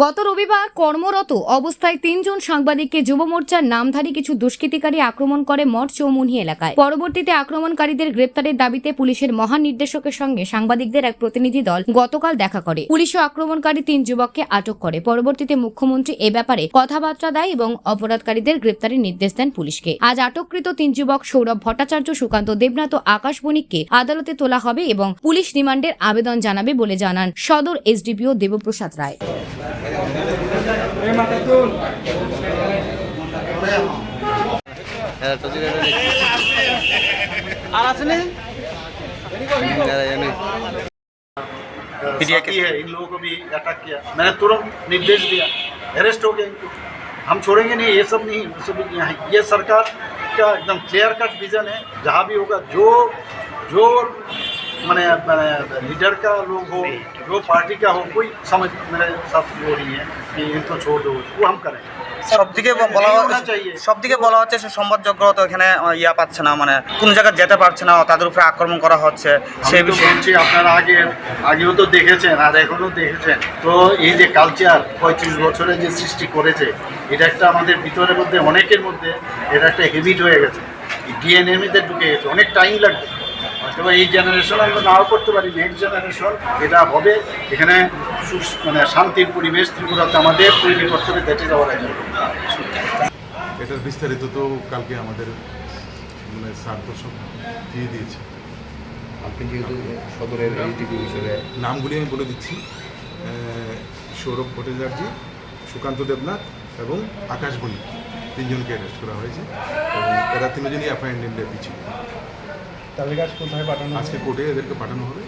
গত রবিবার কর্মরত অবস্থায় ৩ জন সাংবাদিককে যুব মোর্চার নামধারী কিছু দুষ্কৃতিকারী আক্রমণ করে মঠ চৌমুহনী এলাকায়। পরবর্তীতে আক্রমণকারীদের গ্রেপ্তারের দাবিতে পুলিশের মহানির্দেশকের সঙ্গে সাংবাদিকদের এক প্রতিনিধি দল গতকাল দেখা করে। পুলিশও আক্রমণকারী ৩ যুবককে আটক করে। পরবর্তীতে মুখ্যমন্ত্রী এ ব্যাপারে কথাবার্তা দেয় এবং অপরাধকারীদের গ্রেপ্তারের নির্দেশ দেন পুলিশকে। আজ আটককৃত ৩ যুবক সৌরভ ভট্টাচার্য, সুকান্ত দেবনাথ ও আকাশ বণিককে আদালতে তোলা হবে এবং পুলিশ রিমান্ডের আবেদন জানাবে বলে জানান সদর এসডিপিও দেবপ্রসাদ রায়। साथी है, इन लोगों को भी अटैक किया। मैंने तुरंत निर्देश दिया, अरेस्ट हो गए इनको। हम छोड़ेंगे नहीं, ये सब नहीं, वो सब यहाँ है। ये सरकार का एकदम क्लियर कट विजन है। जहाँ भी होगा, जो मैंने लीडर का लोग हो, जो पार्टी का हो, कोई समझ मेरे साथ वो नहीं है कि इनको छोड़ दो, वो हम करें। সবদিকে বলা হচ্ছে সে সম্বাদযোগ্য তো এখানে ইয়া পাচ্ছে না, মানে কোনো জায়গায় যেতে পারছে না, তাদের উপরে আক্রমণ করা হচ্ছে। সেই বিষয়ে আপনারা আগেও তো দেখেছেন আর এখনও দেখেছেন। তো এই যে কালচার 35 বছরে যে সৃষ্টি করেছে, এটা একটা আমাদের ভিতরের মধ্যে, অনেকের মধ্যে এটা একটা হ্যাবিট হয়ে গেছে, ডিএনএতে ঢুকে গেছে। অনেক টাইম লাগবে, হয়তো এই জেনারেশন আমরা নাও করতে পারি, নেক্সট জেনারেশন এটা হবে। এখানে মানে শান্তির পরিবেশ ত্রিপুরাতে আমাদের তৈরি করতে হবে, দেখে যাওয়ার আগে। এটার বিস্তারিত তো কালকে আমাদের মানে স্যার তো সব দিয়ে দিয়েছে। আপনি যেহেতু সদরের এসডিপি হিসেবে নামগুলি আমি বলে দিচ্ছি: সৌরভ ভট্টাচার্য, সুকান্ত দেবনাথ এবং আকাশ বণিক, 3 জনকে অ্যারেস্ট করা হয়েছে এবং এরা 3 জনই এফআইআর নিয়ে ছিল। তাদের কাছে কোথায় পাঠানো? আজকে কোর্টে এদেরকে পাঠানো হবে।